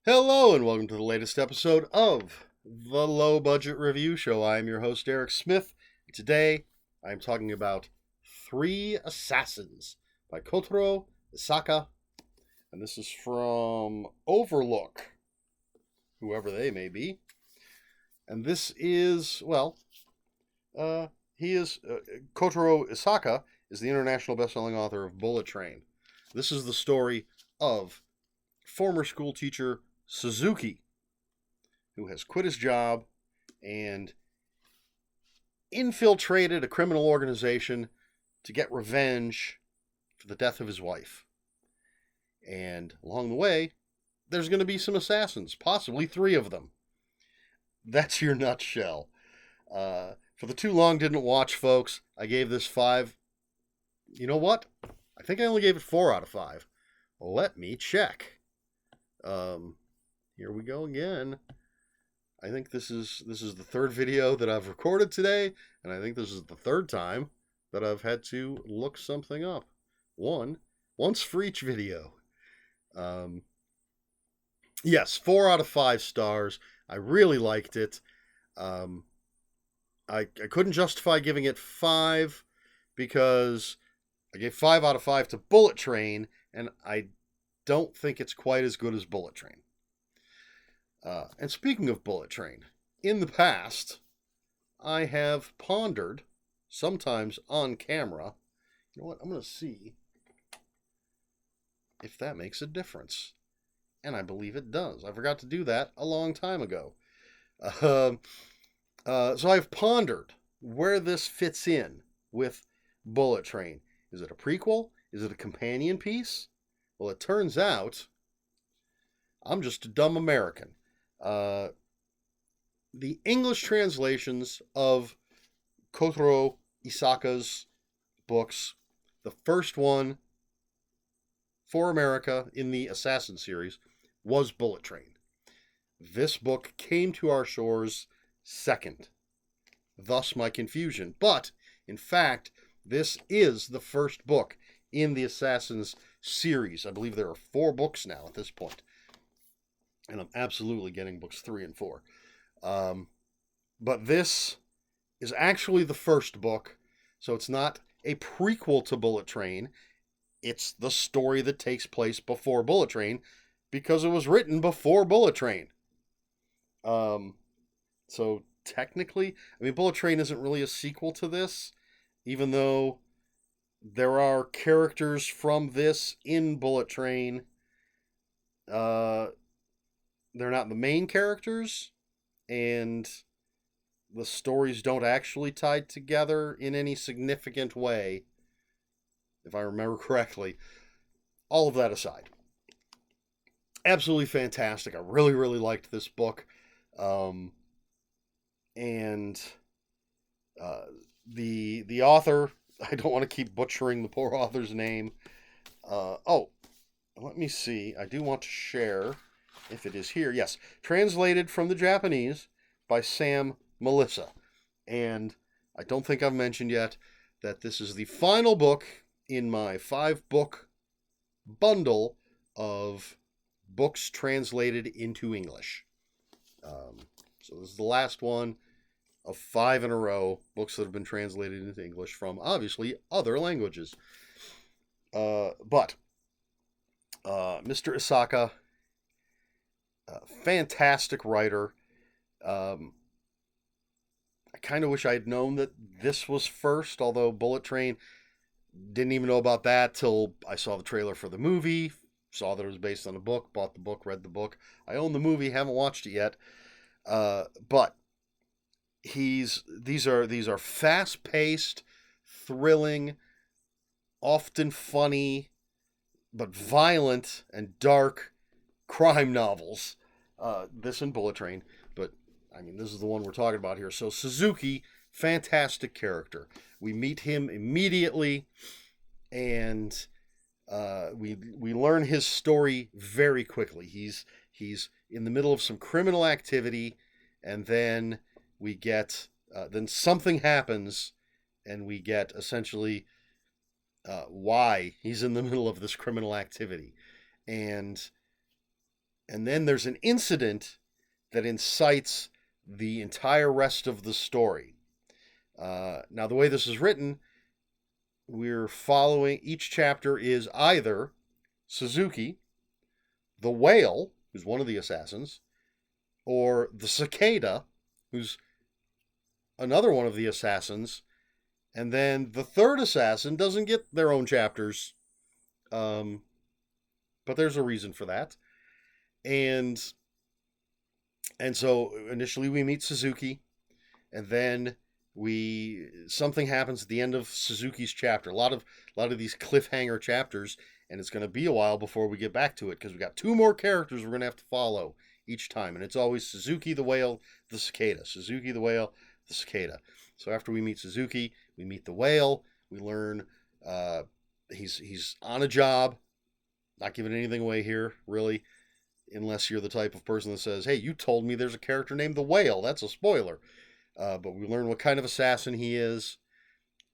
Hello and welcome to the latest episode of the Low Budget Review Show. I am your host, Eric Smith. Today I am talking about Three Assassins by Kotaro Isaka. And this is from Overlook, whoever they may be. And this is, Kotaro Isaka is the international best-selling author of Bullet Train. This is the story of former school teacher Suzuki, who has quit his job and infiltrated a criminal organization to get revenge for the death of his wife. And along the way, there's going to be some assassins, possibly 3 of them. That's your nutshell. For the too long didn't watch folks, I gave this 5. You know what? I think I only gave it 4 out of 5. Let me check. Here we go again. I think this is the 3rd video that I've recorded today, and I think this is the 3rd time that I've had to look something up. Once for each video. Yes, 4 out of 5 stars. I really liked it. I couldn't justify giving it 5 because I gave 5 out of 5 to Bullet Train, and I don't think it's quite as good as Bullet Train. And speaking of Bullet Train, in the past, I have pondered, sometimes on camera, you know what, I'm going to see if that makes a difference. And I believe it does. I forgot to do that a long time ago. So I've pondered where this fits in with Bullet Train. Is it a prequel? Is it a companion piece? Well, it turns out I'm just a dumb American. The English translations of Kotaro Isaka's books, the first one for America in the Assassin series was Bullet Train. This book came to our shores second. Thus my confusion. But, in fact, this is the first book in the Assassins series. I believe there are 4 books now at this point. And I'm absolutely getting books 3 and 4. But this is actually the first book, so it's not a prequel to Bullet Train. It's the story that takes place before Bullet Train, because it was written before Bullet Train. So technically, I mean, Bullet Train isn't really a sequel to this, even though there are characters from this in Bullet Train. They're not the main characters, and the stories don't actually tie together in any significant way, if I remember correctly. All of that aside, absolutely fantastic. I really, really liked this book. And the author, I don't want to keep butchering the poor author's name. Let me see. I do want to share, if it is here. Yes, translated from the Japanese by Sam Melissa. And I don't think I've mentioned yet that this is the final book in my 5-book bundle of books translated into English. So this is the last one of 5 in a row, books that have been translated into English from, obviously, other languages. But Mr. Isaka, fantastic writer. I kind of wish I had known that this was first, although Bullet Train, didn't even know about that till I saw the trailer for the movie, saw that it was based on a book, bought the book, read the book. I own the movie, haven't watched it yet. But these are fast-paced, thrilling, often funny, but violent and dark crime novels. This and Bullet Train, but I mean, this is the one we're talking about here. So Suzuki, fantastic character. We meet him immediately, and we learn his story very quickly. He's in the middle of some criminal activity, and then we get then something happens, and we get essentially why he's in the middle of this criminal activity, and And then there's an incident that incites the entire rest of the story. Now, the way this is written, we're following, each chapter is either Suzuki, the whale, who's one of the assassins, or the cicada, who's another one of the assassins. And then the third assassin doesn't get their own chapters. But there's a reason for that. And so initially we meet Suzuki, and then something happens at the end of Suzuki's chapter. A lot of these cliffhanger chapters, and it's going to be a while before we get back to it, because we got 2 more characters we're going to have to follow each time, and it's always Suzuki the whale, the cicada. Suzuki the whale, the cicada. So after we meet Suzuki, we meet the whale. We learn he's on a job. Not giving anything away here, really, unless you're the type of person that says, hey, you told me there's a character named the whale. That's a spoiler. But we learn what kind of assassin he is,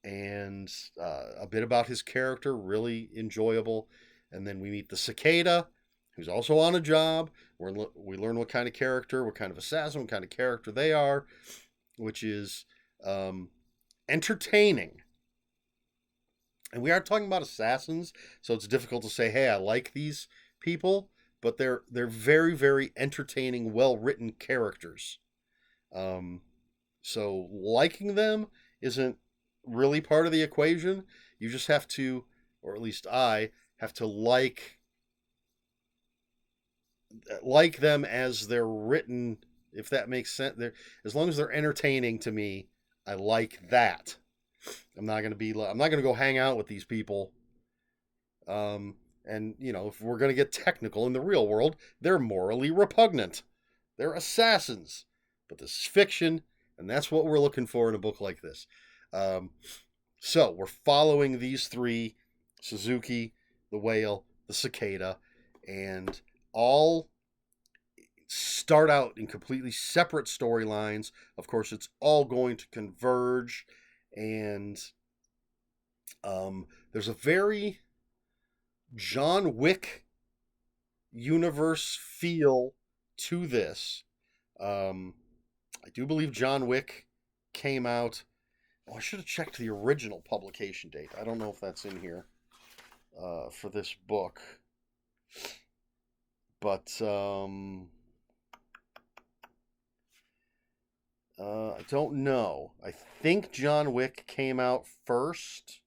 and a bit about his character, really enjoyable. And then we meet the cicada, who's also on a job. We learn what kind of character, what kind of assassin, what kind of character they are, which is entertaining. And we are talking about assassins, so it's difficult to say, hey, I like these people, but they're very, very entertaining, well-written characters. So liking them isn't really part of the equation. You just have to, or at least I, have to like them as they're written, if that makes sense. As long as they're entertaining to me, I like that. I'm not going to go hang out with these people. And, if we're going to get technical in the real world, they're morally repugnant. They're assassins. But this is fiction, and that's what we're looking for in a book like this. So we're following these 3, Suzuki, the whale, the cicada, and all start out in completely separate storylines. Of course, it's all going to converge, and there's a very John Wick universe feel to this. I do believe John Wick came out. Oh, I should have checked the original publication date. I don't know if that's in here for this book. But I don't know. I think John Wick came out first.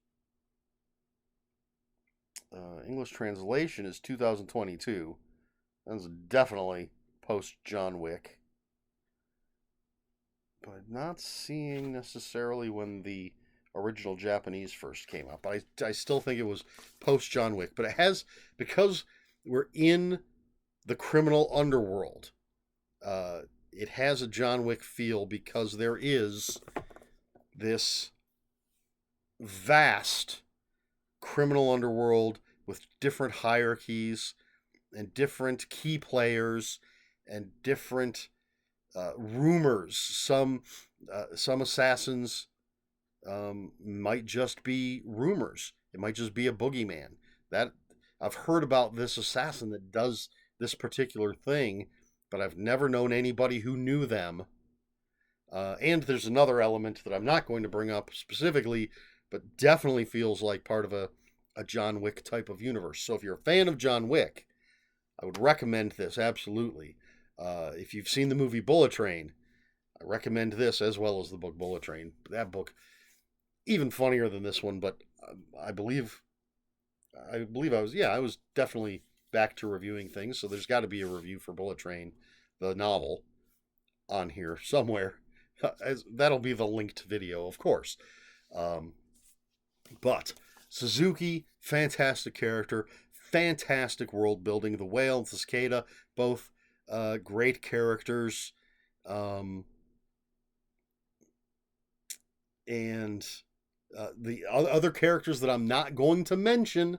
English translation is 2022. That's definitely post John Wick. But I'm not seeing necessarily when the original Japanese first came out. But I still think it was post John Wick. But it has, because we're in the criminal underworld, it has a John Wick feel, because there is this vast criminal underworld with different hierarchies and different key players and different rumors. Some assassins might just be rumors. It might just be a boogeyman. That I've heard about this assassin that does this particular thing, but I've never known anybody who knew them. And there's another element that I'm not going to bring up specifically, but definitely feels like part of a John Wick type of universe. So if you're a fan of John Wick, I would recommend this, absolutely. If you've seen the movie Bullet Train, I recommend this as well as the book Bullet Train. That book, even funnier than this one, but I believe I was definitely back to reviewing things, so there's got to be a review for Bullet Train, the novel, on here somewhere. That'll be the linked video, of course. But Suzuki, fantastic character, fantastic world building. The whale and the cicada, both great characters. And the other characters that I'm not going to mention,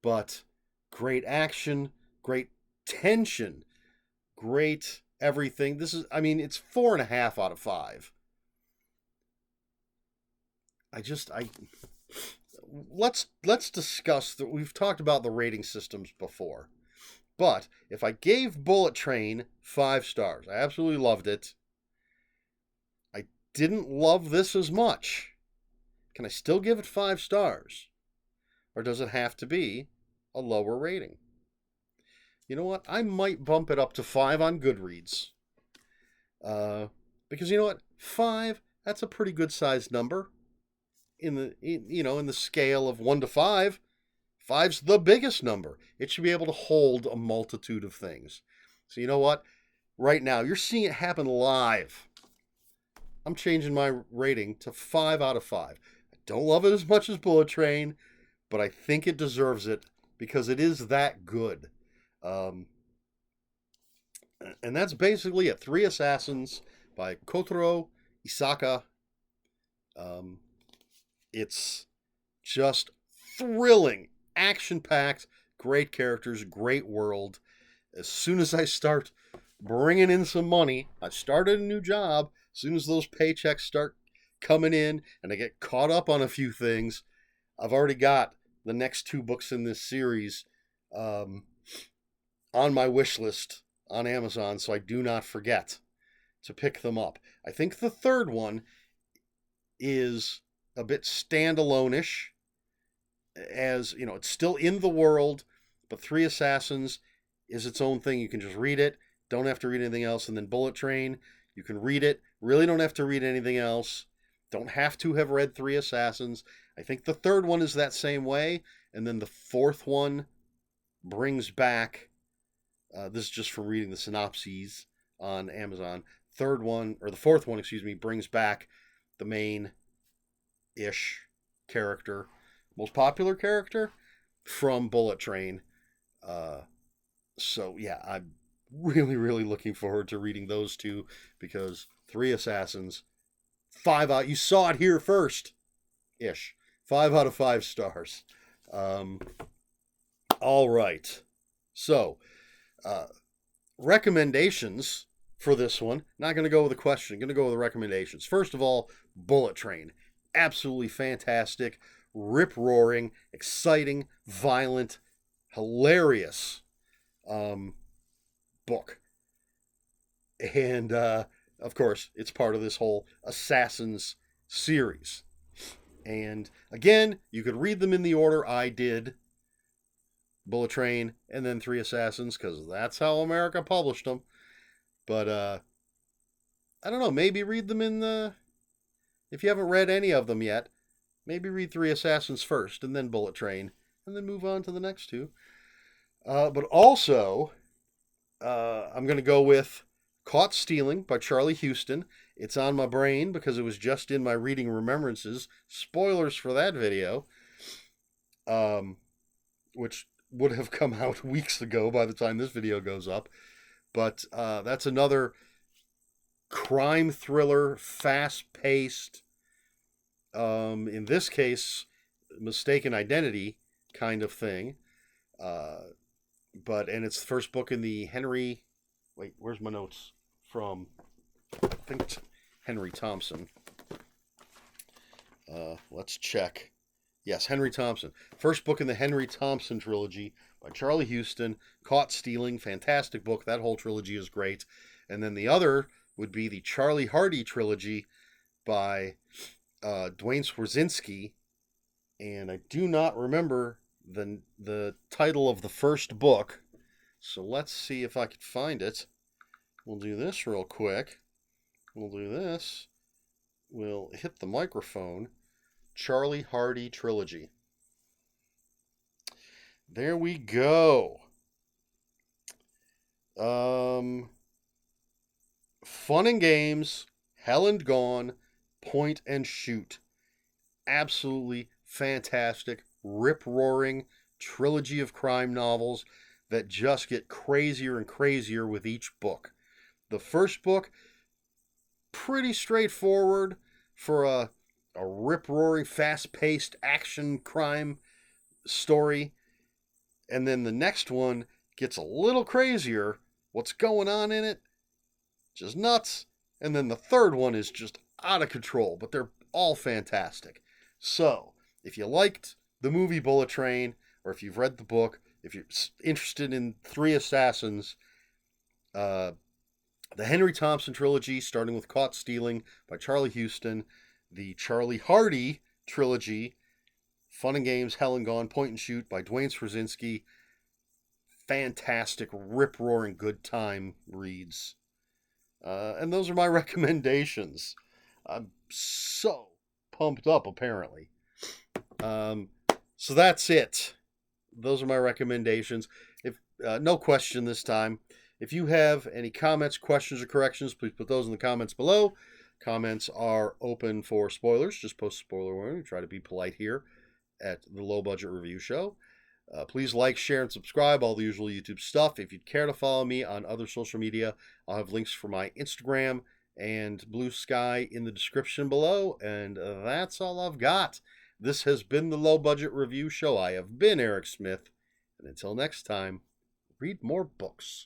but great action, great tension, great everything. It's 4.5 out of 5. Let's discuss that. We've talked about the rating systems before, But if I gave Bullet Train 5 stars, I absolutely loved it. I didn't love this as much. Can I still give it 5 stars? Or does it have to be a lower rating? You know what? I might bump it up to 5 on Goodreads. Because you know what? 5, that's a pretty good sized number. In the scale of 1 to 5, 5's the biggest number. It should be able to hold a multitude of things. So you know what? Right now, you're seeing it happen live. I'm changing my rating to 5 out of 5. I don't love it as much as Bullet Train, but I think it deserves it because it is that good. And that's basically it. 3 Assassins by Kotaro Isaka. It's just thrilling, action-packed, great characters, great world. As soon as I start bringing in some money, I've started a new job. As soon as those paychecks start coming in and I get caught up on a few things, I've already got the next 2 books in this series on my wish list on Amazon, so I do not forget to pick them up. I think the third one is a bit standalone-ish, as you know, it's still in the world, but 3 Assassins is its own thing. You can just read it, don't have to read anything else. And then Bullet Train, you can read it, really don't have to read anything else, don't have to have read 3 Assassins. I think the third one is that same way, and then the fourth one brings back, this is just from reading the synopses on Amazon, the fourth one, brings back the main-ish character, most popular character from Bullet Train. So yeah, I'm really, really looking forward to reading those 2 because 3 Assassins, 5 out. You saw it here first, ish. 5 out of 5 stars. All right. So, recommendations for this one. Not going to go with a question. Going to go with the recommendations. First of all, Bullet Train. Absolutely fantastic, rip-roaring, exciting, violent, hilarious book. And, of course, it's part of this whole Assassins series. And, again, you could read them in the order I did. Bullet Train, and then 3 Assassins, because that's how America published them. But, I don't know, maybe read them in the... If you haven't read any of them yet, maybe read 3 Assassins first, and then Bullet Train, and then move on to the next 2. But also, I'm going to go with Caught Stealing by Charlie Houston. It's on my brain because it was just in my reading remembrances. Spoilers for that video, which would have come out weeks ago by the time this video goes up. But that's another crime thriller, fast-paced, in this case, mistaken identity kind of thing. And it's the first book in the Henry... Wait, where's my notes? From, I think it's Henry Thompson. Let's check. Yes, Henry Thompson. First book in the Henry Thompson trilogy by Charlie Houston. Caught Stealing, fantastic book. That whole trilogy is great. And then the other would be the Charlie Hardy trilogy by Duane Swierczynski. And I do not remember the title of the first book. So let's see if I can find it. We'll do this real quick. We'll do this. We'll hit the microphone. Charlie Hardy trilogy. There we go. Fun and Games, Hell and Gone, Point and Shoot. Absolutely fantastic, rip-roaring trilogy of crime novels that just get crazier and crazier with each book. The first book, pretty straightforward for a rip-roaring, fast-paced action crime story. And then the next one gets a little crazier. What's going on in it? Just nuts. And then the third one is just out of control, but they're all fantastic. So, if you liked the movie Bullet Train, or if you've read the book, if you're interested in 3 assassins, the Henry Thompson trilogy, starting with Caught Stealing by Charlie Houston, the Charlie Hardy trilogy, Fun and Games, Hell and Gone, Point and Shoot by Dwayne Straczynski. Fantastic, rip-roaring good time reads. And those are my recommendations. I'm so pumped up, apparently. So that's it. Those are my recommendations. If no question this time. If you have any comments, questions, or corrections, please put those in the comments below. Comments are open for spoilers. Just post spoiler warning. We try to be polite here at the Low Budget Review Show. Please like, share, and subscribe, all the usual YouTube stuff. If you'd care to follow me on other social media, I'll have links for my Instagram and Bluesky in the description below. And that's all I've got. This has been the Low Budget Review Show. I have been Eric Smith. And until next time, read more books.